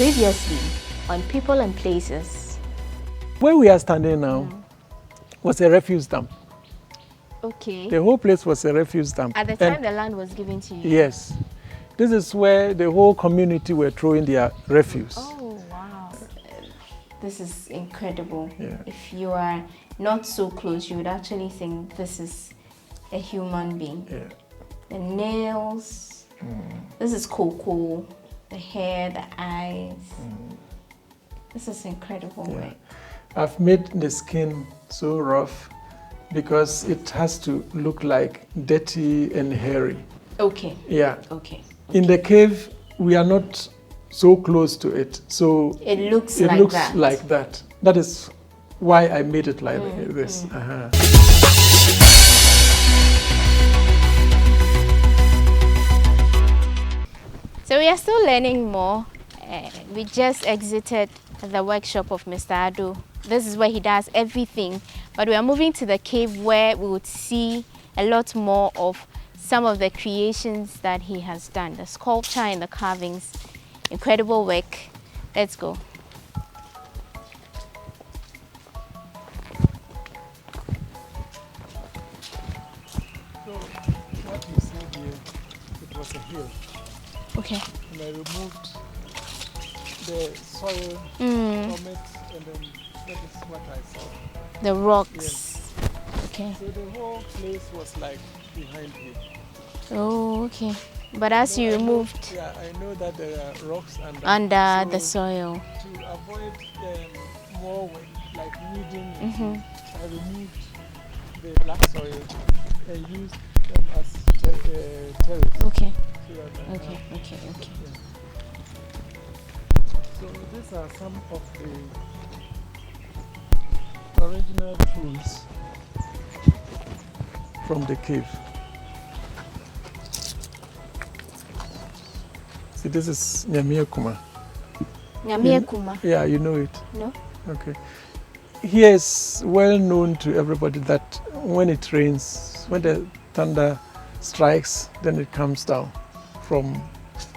Previously on People and Places. Where we are standing now was a refuse dump. Okay. The whole place was a refuse dump. At the time the land was given to you? Yes. This is where the whole community were throwing their refuse. Oh, wow. This is incredible. Yeah. If you are not so close, you would actually think this is a human being. Yeah. The nails, this is cocoa, the hair, the eyes. This is incredible work. I've made the skin so rough because it has to look like dirty and hairy. Okay. Yeah. Okay. In the cave, we are not so close to it, so it looks like that. That is why I made it like this. So we are still learning more. We just exited the workshop of Mr. Addo. This is where he does everything, but we are moving to the cave where we would see a lot more of some of the creations that he has done, the sculpture and the carvings. Incredible work. Let's go. So what you see here, it was a hill. Okay. And I removed the soil from it, and then that is what I saw. The rocks. Yes. Okay. So the whole place was like behind me. Oh, okay. But as you moved I know that there are rocks under so the soil. To avoid more work, like weeding, I removed the black soil and used them as terrace. Okay. So Okay. So these are some of the original tools from the cave. See, this is Nyame Akuma. Nyame Akuma? Yeah, you know it? No. Okay. Here is well known to everybody that when it rains, when the thunder strikes, then it comes down from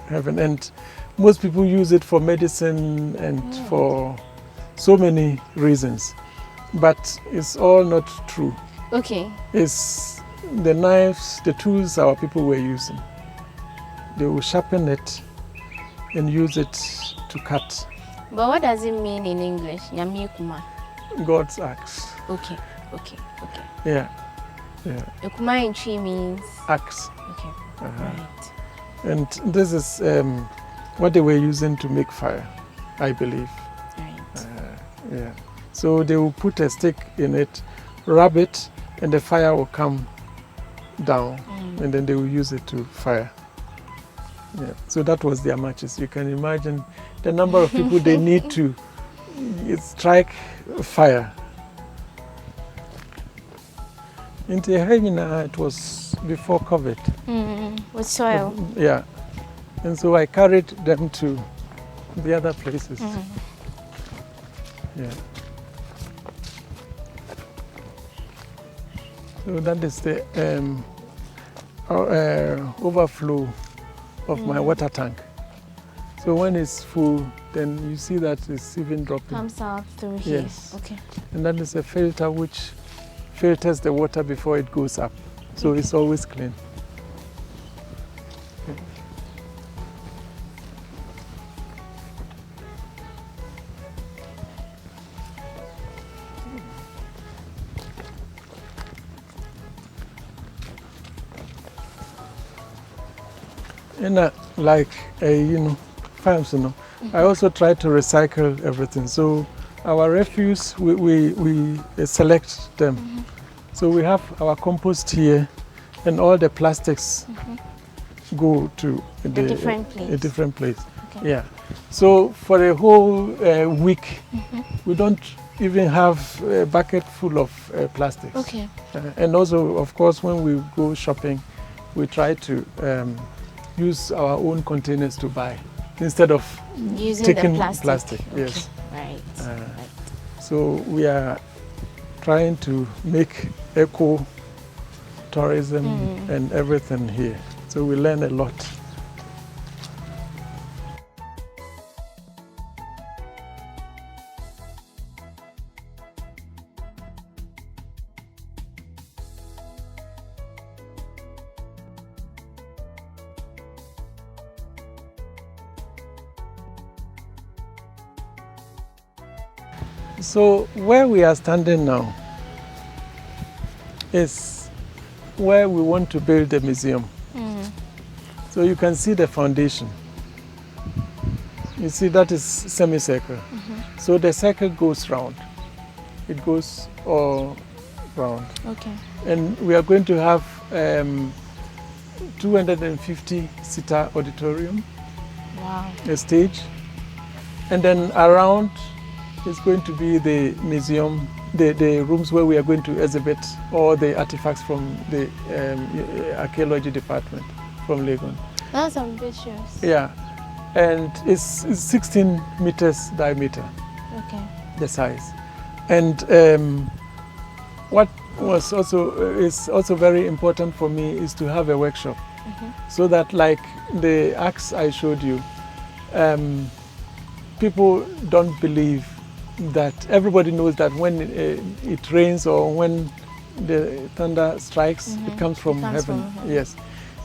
heaven. And most people use it for medicine and for so many reasons. But it's all not true. Okay. It's the knives, the tools our people were using. They will sharpen it and use it to cut. But what does it mean in English? Nyame Akuma? God's axe. Okay. Yeah. Akuma in tree means? Axe. Okay. Right. And this is what they were using to make fire, I believe. Right. So they will put a stick in it, rub it, and the fire will come down, and then they will use it to fire. Yeah. So that was their matches. You can imagine the number of people they need to strike fire. In Tehina, it was before COVID. With soil? Yeah. And so I carried them to the other places. Yeah. So that is the overflow of my water tank. So when it's full, then you see that it's even dropping. Comes out through here. Yes. Okay. And that is a filter which filters the water before it goes up. So it's always clean. And like farms, I also try to recycle everything. So our refuse, we select them. So we have our compost here, and all the plastics go to a different place. Okay. Yeah. So for a whole week, we don't even have a bucket full of plastics. Okay. And also, of course, when we go shopping, we try to use our own containers to buy instead of using taking the plastic. Okay. Yes. Right. So we are trying to make eco tourism and everything here. So we learn a lot. So where we are standing now is where we want to build the museum. So you can see the foundation. You see that is semicircle. So the circle goes round. It goes all round. Okay. And we are going to have 250-seater auditorium, Wow. a stage, and then around is going to be the museum, the rooms where we are going to exhibit all the artifacts from the archaeology department from Legon. That's ambitious. Yeah, and it's 16 meters diameter, Okay. the size. And what was is also very important for me is to have a workshop, so that, like the axe I showed you, people don't believe that. Everybody knows that when it rains or when the thunder strikes, it comes from heaven. Yes.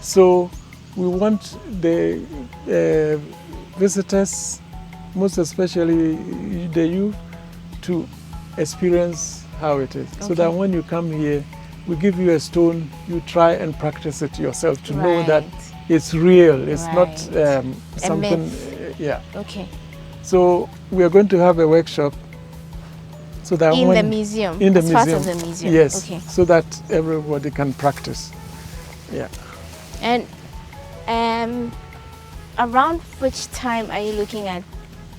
So we want the visitors, most especially the youth, to experience how it is. So that when you come here, we give you a stone, you try and practice it yourself to know that it's real, it's not something. Yeah. Okay. So we are going to have a workshop, so that in the museum. In the museum. Part of the museum. Yes. Okay. So that everybody can practice. Yeah. And around which time are you looking at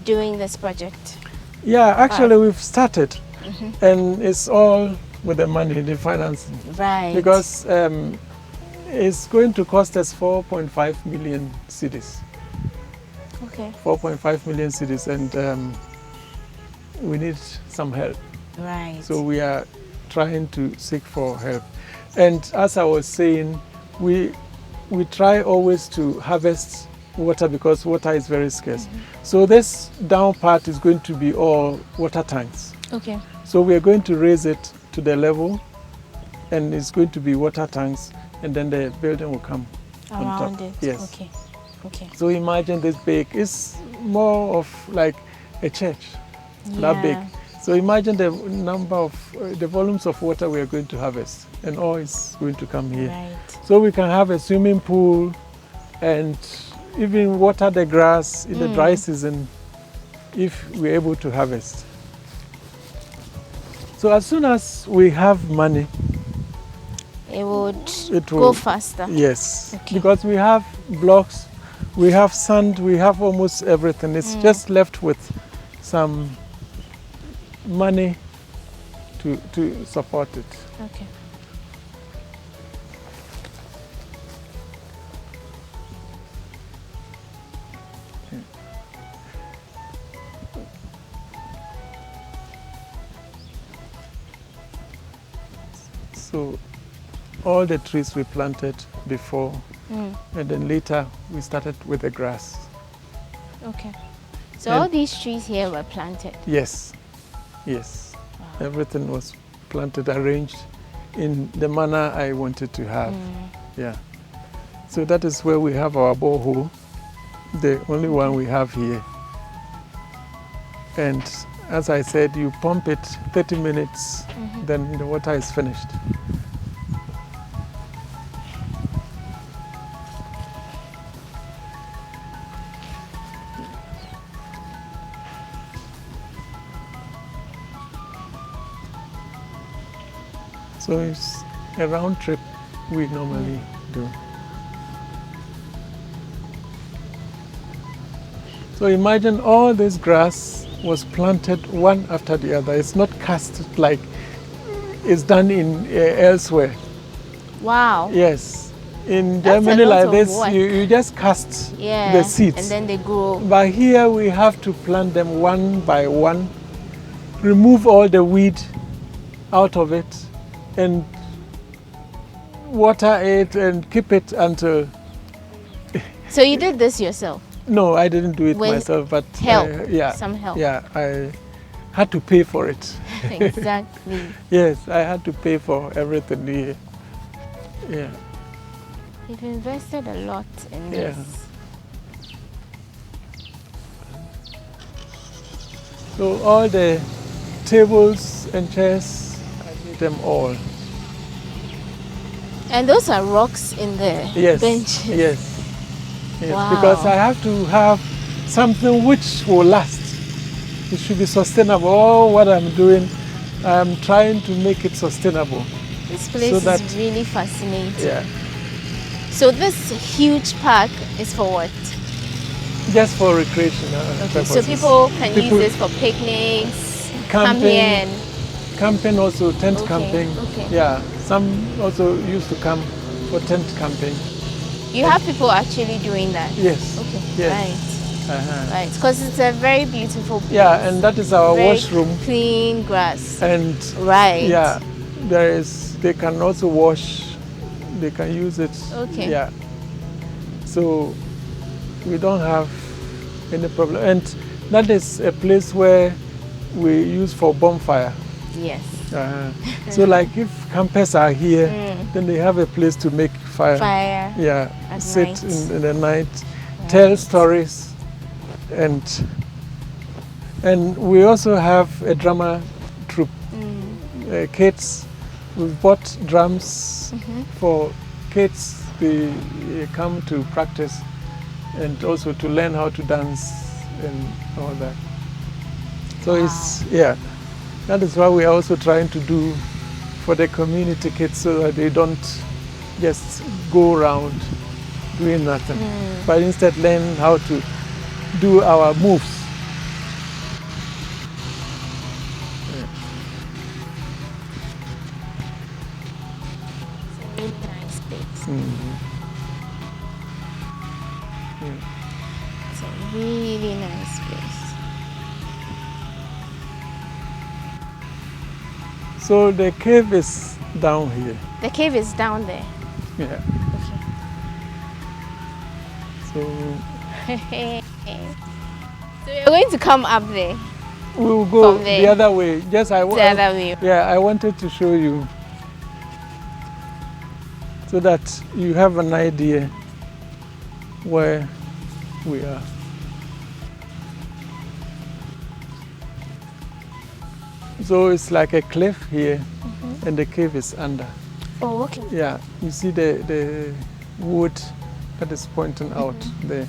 doing this project? Yeah, actually we've started, and it's all with the money, the financing. Right. Because it's going to cost us 4.5 million cedis. Okay. 4.5 million cedis, and we need some help. Right. So we are trying to seek for help. And as I was saying, we try always to harvest water because water is very scarce. So this down part is going to be all water tanks. Okay. So we are going to raise it to the level, and it's going to be water tanks, and then the building will come on Around top. it. Yes. Okay. Okay. So imagine this big. It's more of like a church, that big. So imagine the number of, the volumes of water we are going to harvest, and all is going to come here. Right. So we can have a swimming pool and even water the grass in the dry season if we're able to harvest. So as soon as we have money, it will go faster. Yes, Okay. because we have blocks, we have sand, we have almost everything. It's just left with some money to support it. Okay. So all the trees we planted before, and then later we started with the grass. Okay. So And all these trees here were planted? Yes, yes. Wow. Everything was planted, arranged in the manner I wanted to have. Yeah. So that is where we have our borehole, the only one we have here. And as I said, you pump it 30 minutes, then the water is finished. So it's a round trip we normally do. So imagine all this grass was planted one after the other. It's not cast like it's done in elsewhere. Wow. Yes. In That's Germany a lot like this, of you just cast the seeds. And then they grow. But here we have to plant them one by one, remove all the weed out of it, and water it and keep it until... So you did this yourself? No, I didn't do it With myself, but help, yeah, some help. Yeah, I had to pay for it. Exactly. Yes, I had to pay for everything here. Yeah. You've invested a lot in this. So all the tables and chairs, I need them all. And those are rocks in the benches? Yes. Wow. Because I have to have something which will last. It should be sustainable. All what I'm doing, I'm trying to make it sustainable. This place is really fascinating. Yeah. So this huge park is for what? Just for recreational purposes. So people can use this for picnics, camping, camping also, tent camping. Okay. Yeah, some also used to come for tent camping. You have people actually doing that? Yes. Okay. Yes. Right. Right. Because it's a very beautiful place. Yeah, and that is our very washroom. Clean grass. And yeah, they can also wash. They can use it. Okay. Yeah. So we don't have any problem. And that is a place where we use for bonfire. Yes. So like if campers are here, then they have a place to make fire. Yeah. At Sit night. in the night, tell stories, and we also have a drama troupe. Kids, we've bought drums for kids. They come to practice and also to learn how to dance and all that. So it's, that is what we are also trying to do for the community kids, so that they don't just go around doing nothing, but instead learn how to do our moves. It's a really nice place. It's a really nice place. So the cave is down here. The cave is down there. Yeah. Okay. So you're going to come up there? We will go from there. the other way. Just The other way. Yeah, I wanted to show you so that you have an idea where we are. So it's like a cliff here, and the cave is under. Oh, okay. Yeah, you see the wood that is pointing out there.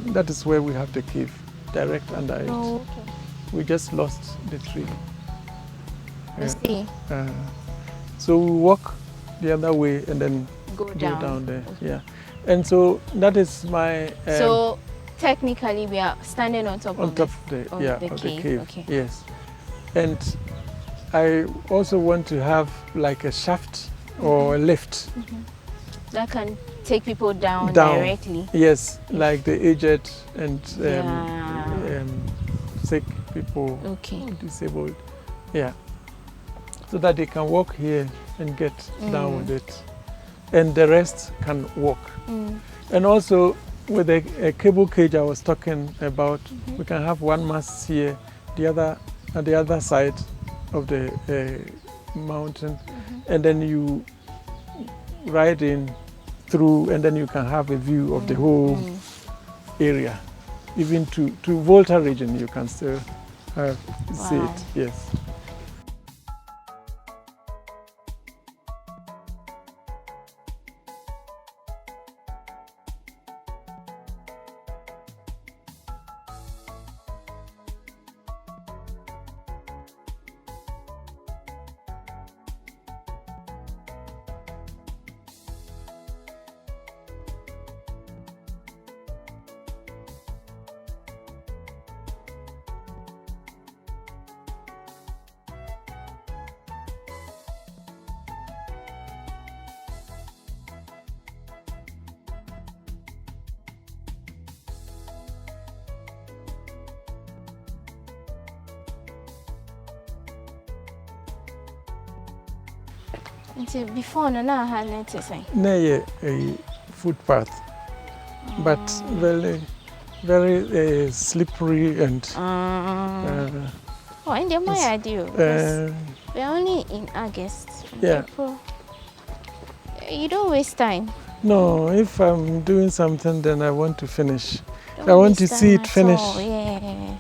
That is where we have the cave, direct under it. Oh, okay. We just lost the tree. I see. So we walk the other way and then Go down. there. Okay. Yeah, and so that is my. So technically, we are standing on top of the cave. Okay. Yes, and I also want to have like a shaft or a lift that can take people down directly. Yes, like the aged and sick people, disabled. Yeah, so that they can walk here and get down with it, and the rest can walk. And also with a cable cage I was talking about, we can have one mast here, the other at the other side of the mountain, and then you ride in through, and then you can have a view of the whole area, even to Volta region. You can still see it. Yes. Before, I had noticing. A footpath, but very, very slippery and. In the my idea. We're only in August. April. You don't waste time. No, if I'm doing something, then I want to finish. I want to see it finish. Yeah.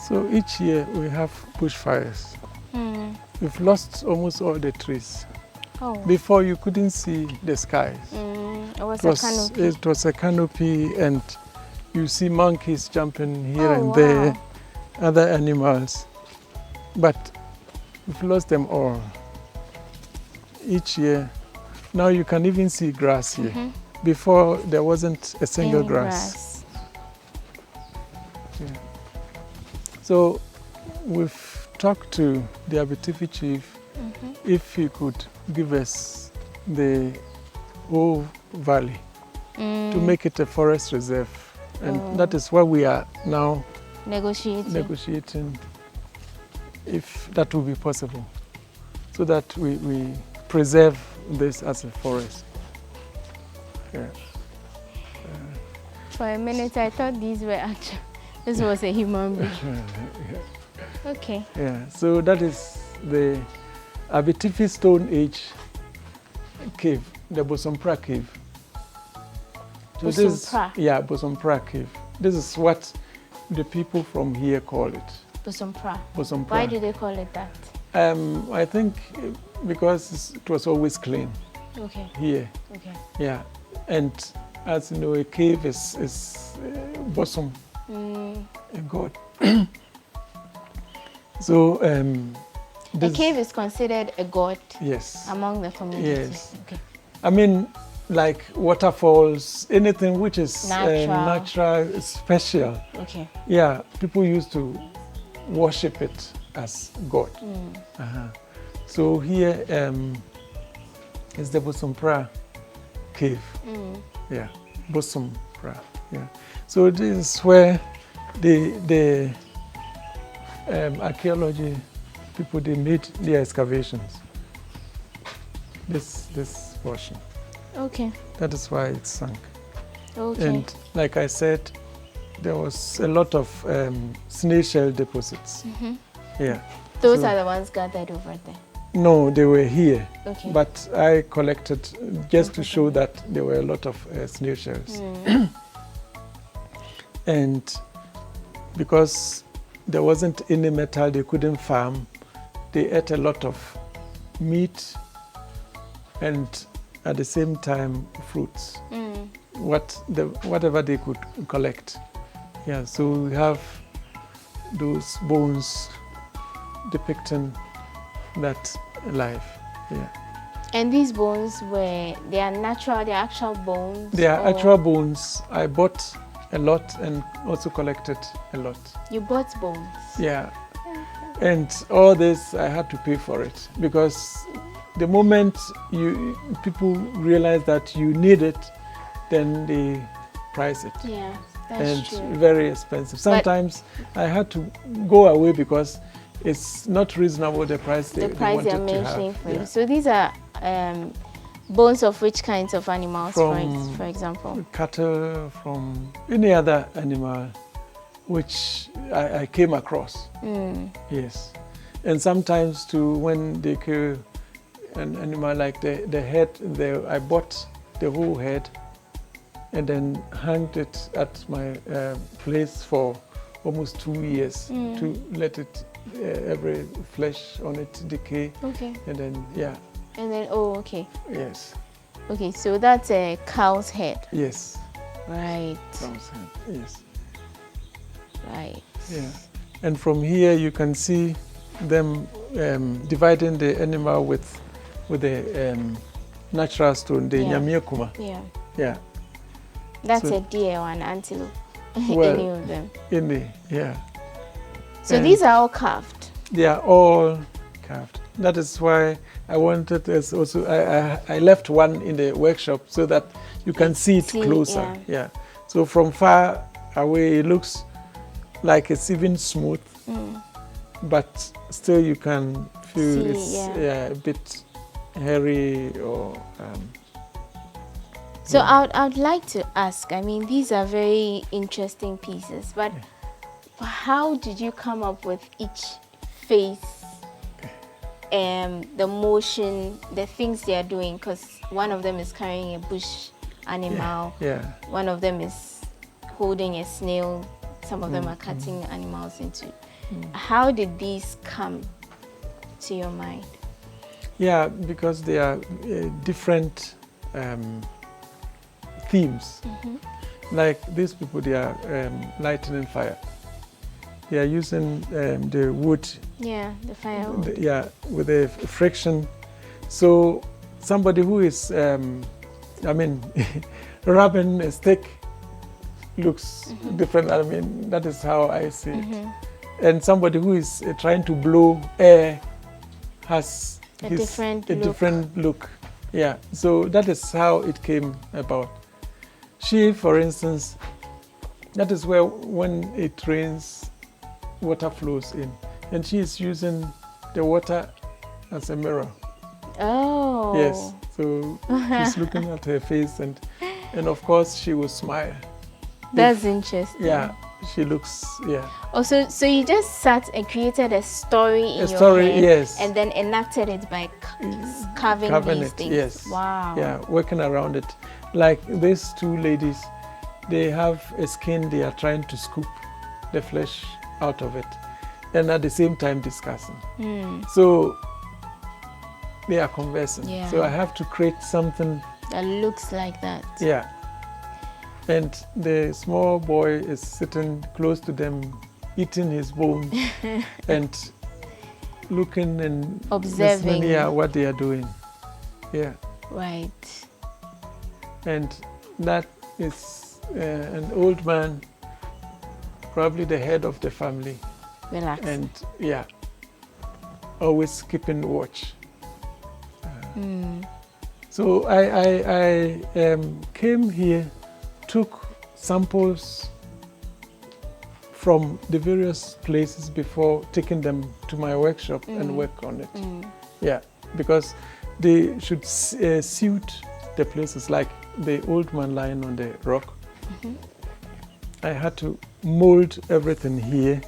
So each year we have bushfires. We've lost almost all the trees. Oh. Before you couldn't see the skies. It was a canopy, and you see monkeys jumping here and there, other animals. But we've lost them all. Each year. Now you can even see grass here. Before there wasn't a single grass. Yeah. So we've talked to the Abetifi chief if he could give us the whole valley to make it a forest reserve. And that is why we are now negotiating if that will be possible, so that we preserve this as a forest. Yeah. For a minute I thought these were actually, this was a human being. Okay. Yeah, so that is the Abetifi Stone Age Cave, the Bosompra Cave. So Bosompra? Bosompra Cave. This is what the people from here call it. Bosompra. Bosompra. Why do they call it that? I think because it was always clean. Okay. Here. Okay. Yeah, and as you know, a cave is bosom, a god. So a cave is considered a god. Yes. Among the community. Yes. Okay. I mean, like waterfalls, anything which is natural, special. Okay. Yeah, people used to worship it as God. So here is the Bosompra Cave. Yeah, Bosompra. Yeah. So this is where the archaeology people, they made their excavations. This portion. Okay. That is why it sunk. Okay. And like I said, there was a lot of snail shell deposits. Yeah. Those are the ones gathered over there? No, they were here. Okay. But I collected just to show that there were a lot of snail shells. And because there wasn't any metal, they couldn't farm. They ate a lot of meat and at the same time fruits. Whatever they could collect. Yeah, so we have those bones depicting that life. Yeah. And these bones they are natural, they're actual bones? They are actual bones. I bought a lot and also collected a lot. You bought bones? Yeah. And all this, I had to pay for it because the moment people realize that you need it, then they price it. Yeah, that's true. And very expensive. Sometimes I had to go away because it's not reasonable the price they wanted they're mentioning for you. So these are bones of which kinds of animals, for example? Cattle, from any other animal which I came across. Yes. And sometimes too, when they kill an animal like the head, I bought the whole head and then hanged it at my place for almost 2 years to let it every flesh on it decay. Okay. And then And then okay. Yes. Okay, so that's a cow's head. Yes. Right. Cow's head. Yes. Right. Yeah. And from here you can see them dividing the animal with the natural stone, the Nyame Akuma. Yeah. Yeah. That's a deer or an antelope. Well, any of them. Yeah. So these are all carved? They are all carved. That is why I wanted this also. I left one in the workshop so that you can see it closer. Yeah. So from far away it looks like it's even smooth, but still you can feel it's a bit hairy or. So I'd like to ask, I mean, these are very interesting pieces, but how did you come up with each face, the motion, the things they are doing? Because one of them is carrying a bush animal, one of them is holding a snail, some of them are cutting animals into How did these come to your mind? Yeah, because they are different themes. Like these people, they are lighting fire. They are using the wood. Yeah, the firewood. With the friction. So somebody who is, rubbing a stick looks different. I mean, that is how I see it. And somebody who is trying to blow air has a different look. Yeah, so that is how it came about. She, for instance, that is where when it rains, water flows in. And she is using the water as a mirror. Oh. Yes, so she's looking at her face and of course she will smile. That's interesting. Yeah, she looks, yeah. Also, so you just sat and created a story in your head, yes. And then enacted it by carving these things. Yes. Wow. Yeah, working around it. Like these two ladies, they have a skin, they are trying to scoop the flesh out of it, and at the same time discussing. So they are conversing. Yeah. So I have to create something that looks like that. Yeah. And the small boy is sitting close to them, eating his bone and looking and observing what they are doing. Yeah. Right. And that is an old man, probably the head of the family. Relax. And always keeping watch. So I came here, took samples from the various places before taking them to my workshop and work on it. Yeah, because they should suit the places, like the old man lying on the rock. I had to mold everything here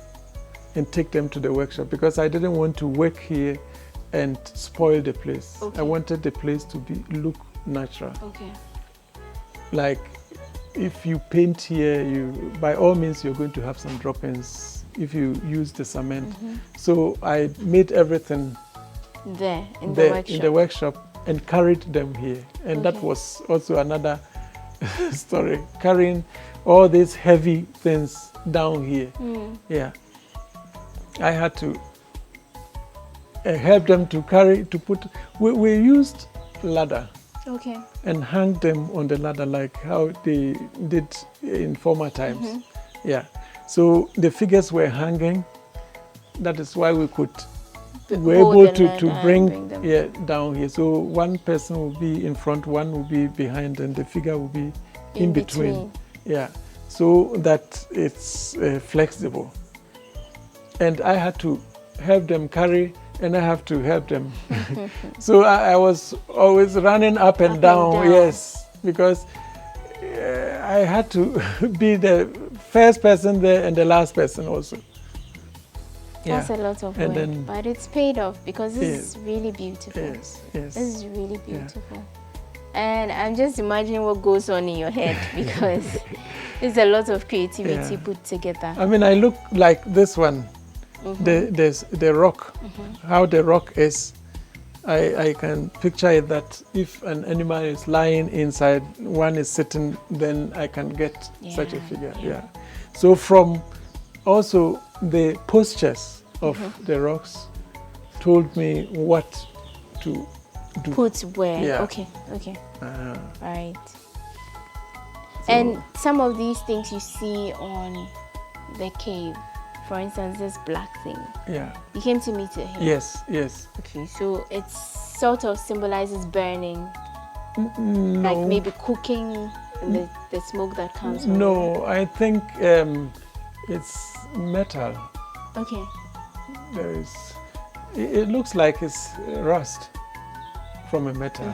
and take them to the workshop because I didn't want to work here and spoil the place. Okay. I wanted the place to look natural. Okay. Like if you paint here, by all means you're going to have some drop-ins if you use the cement. So I made everything there in the workshop and carried them here. And that was also another story, carrying all these heavy things down here. Yeah. I had to help them to put, we used ladder. Okay. And hang them on the ladder like how they did in former times. Yeah. So the figures were hanging. That is why we were able to bring them down here. So one person will be in front, one will be behind, and the figure will be in between. Yeah. So that it's flexible. And I had to help them carry, and I have to help them. So I was always running up and down, yes, because I had to be the first person there and the last person also. That's a lot of work, but it's paid off because this is really beautiful. Yes, yes. This is really beautiful. And I'm just imagining what goes on in your head because there's a lot of creativity put together. I mean, I look like this one. The rock, how the rock is, I can picture it that if an animal is lying inside, one is sitting, then I can get such a figure. Yeah. So from also the postures of the rocks told me what to do. Put where? Yeah. Okay. Right. So, and some of these things you see on the cave. For instance, this black thing. Yeah. You came to meet it here? Yes. Okay, so it sort of symbolizes burning. No. Like maybe cooking and the smoke that comes from No, I think it's metal. Okay. It looks like it's rust from a metal.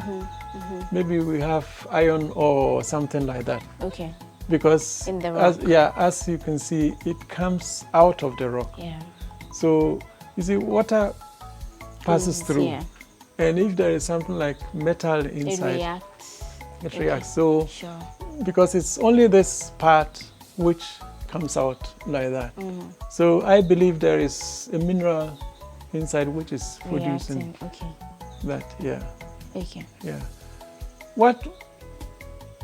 Maybe we have iron or something like that. Okay. Because in the rock. As you can see, it comes out of the rock. Yeah. So you see, water passes through, and if there is something like metal inside, it reacts. So because it's only this part which comes out like that. So I believe there is a mineral inside which is producing that. Yeah. Okay. Yeah. What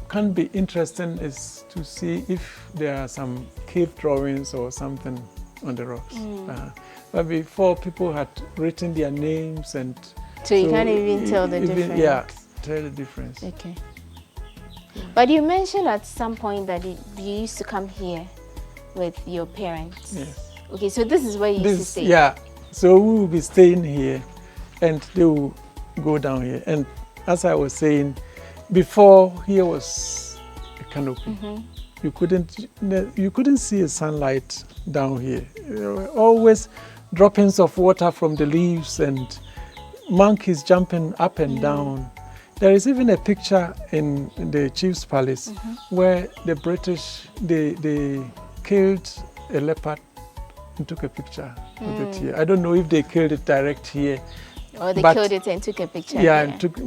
can be interesting is to see if there are some cave drawings or something on the rocks. But before, people had written their names, and so you can't even tell the difference. Yeah, tell the difference. Okay. But you mentioned at some point that you used to come here with your parents. Yes. Okay, so this is where you used to stay. Yeah. So we will be staying here, and they will go down here. And as I was saying, before, here was a canopy. You couldn't see a sunlight down here. There were always droppings of water from the leaves and monkeys jumping up and down. There is even a picture in the chief's palace where the British they killed a leopard and took a picture with it here. I don't know if they killed it direct here, or they killed it and took a picture. Yeah, here. and took.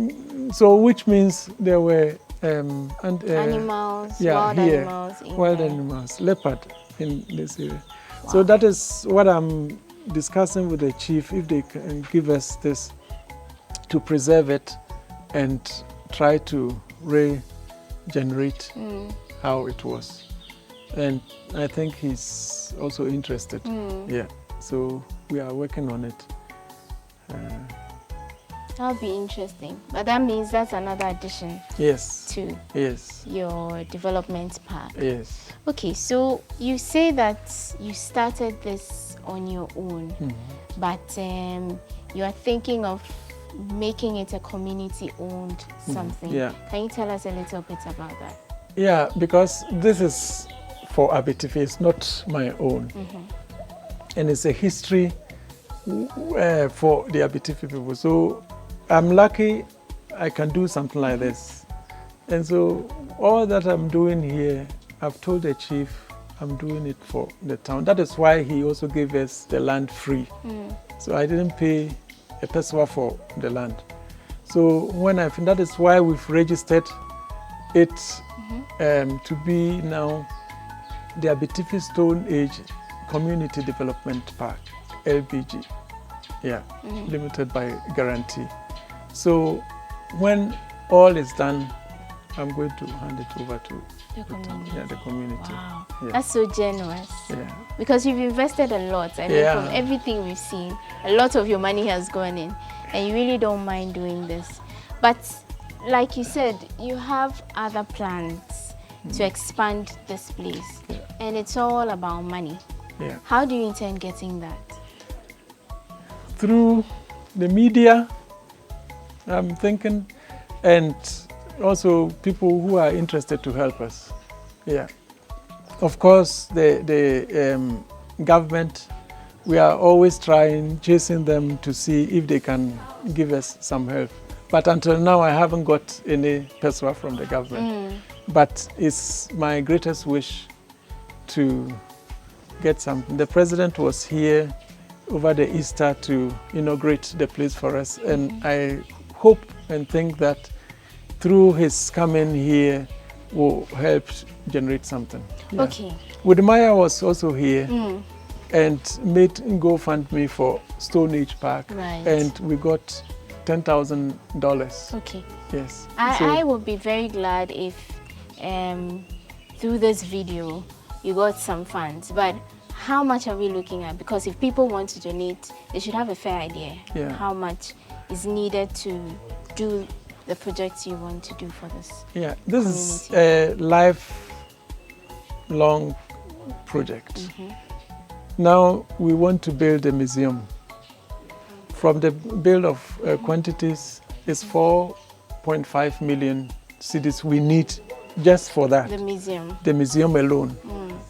So which means there were animals, wild animals, leopard in this area. Wow. So that is what I'm discussing with the chief, if they can give us this to preserve it and try to regenerate how it was. And I think he's also interested. Yeah, so we are working on it. That'll be interesting. But that means that's another addition to your development path. Yes. Okay, so you say that you started this on your own, but you are thinking of making it a community-owned something. Yeah. Can you tell us a little bit about that? Yeah, because this is for Abetifi, it's not my own. And it's a history for the Abetifi people. So I'm lucky I can do something like this. And so all that I'm doing here, I've told the chief I'm doing it for the town. That is why he also gave us the land free. So I didn't pay a pesewa for the land. So that is why we've registered it to be now the Abetifi Stone Age Community Development Park, LBG. Yeah, limited by guarantee. So when all is done, I'm going to hand it over to the community. Wow, yeah. That's so generous. Yeah. Because you've invested a lot. I mean, from everything we've seen, a lot of your money has gone in, and you really don't mind doing this. But like you said, you have other plans to expand this place, and it's all about money. Yeah. How do you intend getting that? Through the media, I'm thinking, and also people who are interested to help us. Yeah. Of course, the government, we are always chasing them to see if they can give us some help. But until now, I haven't got any pesewa from the government. But it's my greatest wish to get something. The president was here over the Easter to inaugurate the place for us. And I hope and think that through his coming here will help generate something. Yeah. Okay. Widmaya was also here and made GoFundMe for Stone Age Park. Right. And we got $10,000. Okay. Yes. I would be very glad if through this video you got some funds. But how much are we looking at? Because if people want to donate, they should have a fair idea how much is needed to do the projects you want to do for this. Yeah, this is a lifelong project. Now we want to build a museum. From the build of quantities, it's 4.5 million cedis we need just for that. The museum. The museum alone.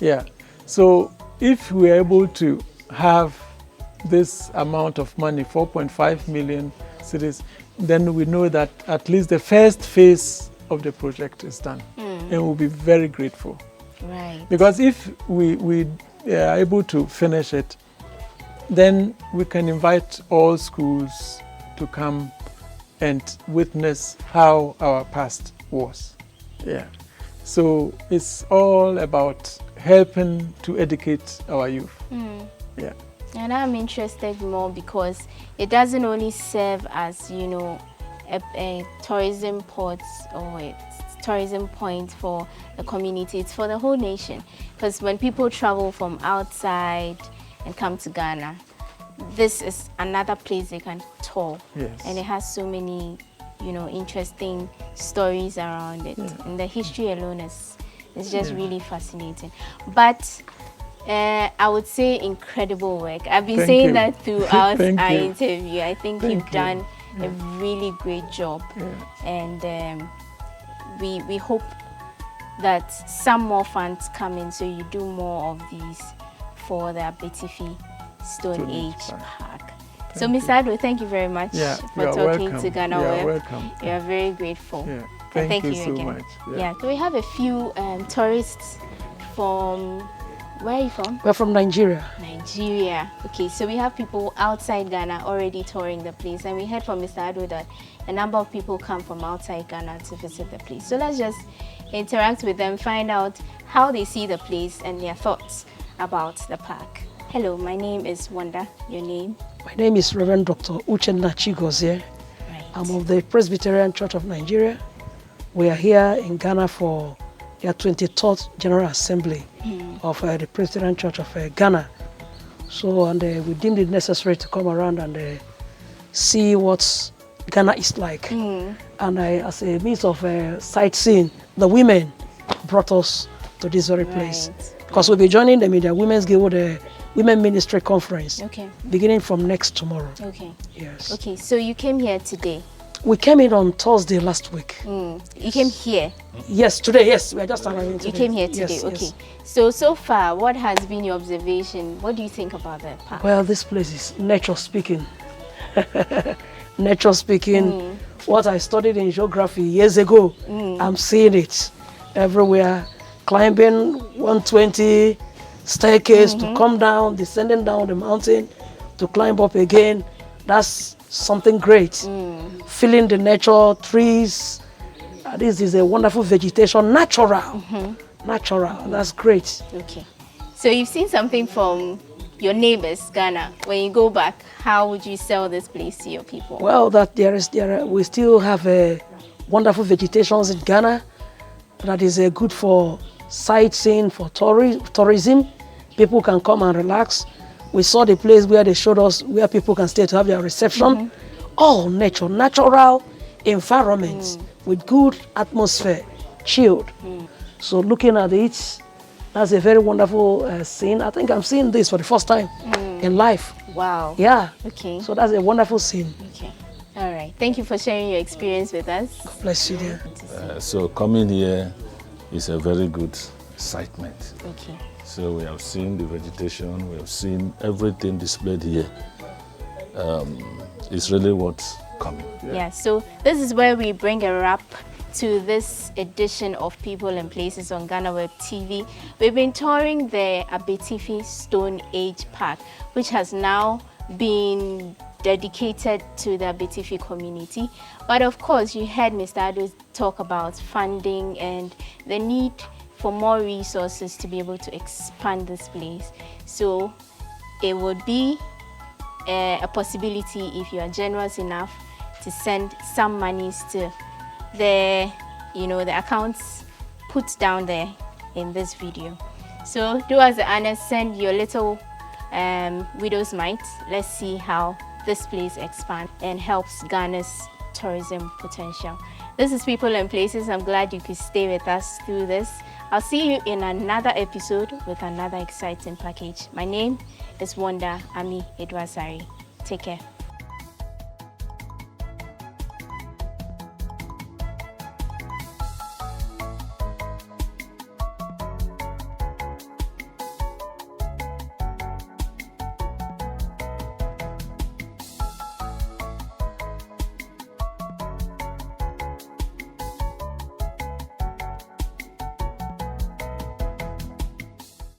Yeah. So if we are able to have this amount of money, 4.5 million cedis, then we know that at least the first phase of the project is done. And we'll be very grateful. Right. Because if we are able to finish it, then we can invite all schools to come and witness how our past was. Yeah. So it's all about helping to educate our youth. Yeah. And I'm interested more because it doesn't only serve as, you know, a tourism port or a tourism point for the community, it's for the whole nation. Because when people travel from outside and come to Ghana, this is another place they can tour. Yes. And it has so many, you know, interesting stories around it. And the history alone is just really fascinating. But I would say incredible work. I've been saying that throughout our interview. I think you've done a really great job. And we hope that some more funds come in so you do more of these for the Abetifi Stone Age Park. So, Ms. Addo, thank you very much for talking to Ghanaweb. You're welcome. We are very grateful. Thank you again. so much. So we have a few tourists from, where are you from? We're from Nigeria. Nigeria. Okay, so we have people outside Ghana already touring the place, and we heard from Mr. Addo that a number of people come from outside Ghana to visit the place. So let's just interact with them, find out how they see the place and their thoughts about the park. Hello, my name is Wanda. Your name? My name is Reverend Dr. Uchenna Chigozie. Right. I'm of the Presbyterian Church of Nigeria. We are here in Ghana for their 23rd General Assembly of the Presbyterian Church of Ghana. So, and we deemed it necessary to come around and see what Ghana is like. And as a means of sightseeing, the women brought us to this very place. Because we'll be joining them in their Women's Guild, the Women Ministry Conference, beginning from next tomorrow. Yes. Okay, so you came here today? We came in on Thursday last week. You came here? Yes, today, yes. We are just arriving today. You came here today, yes. So far, what has been your observation? What do you think about the park? Well, this place is nature speaking. Nature speaking. What I studied in geography years ago, I'm seeing it everywhere. Climbing 120 staircase to come down, descending down the mountain to climb up again. That's something great. Feeling the nature, trees. This is a wonderful vegetation, natural. Natural, that's great. Okay. So you've seen something from your neighbors, Ghana. When you go back, how would you sell this place to your people? Well, we still have wonderful vegetations in Ghana that is good for sightseeing, for tourism. People can come and relax. We saw the place where they showed us where people can stay to have their reception. All nature, natural environments with good atmosphere, chilled. So looking at it, that's a very wonderful scene. I think I'm seeing this for the first time in life. Wow. Yeah. Okay. So that's a wonderful scene. Okay. All right. Thank you for sharing your experience with us. God bless you, dear. So coming here is a very good excitement. Okay. So we have seen the vegetation, we have seen everything displayed here. It's really what's coming. Yeah, so this is where we bring a wrap to this edition of People and Places on Ghanaweb TV. We've been touring the Abetifi Stone Age Park, which has now been dedicated to the Abetifi community. But of course, you heard Mr. Addo talk about funding and the need for more resources to be able to expand this place. So it would be a possibility if you are generous enough to send some monies to the accounts put down there in this video. So do us the honor, send your little widow's mite. Let's see how this place expands and helps Ghana's tourism potential. This is People and Places. I'm glad you could stay with us through this. I'll see you in another episode with another exciting package. My name is Wanda Ami Adu Asare. Take care.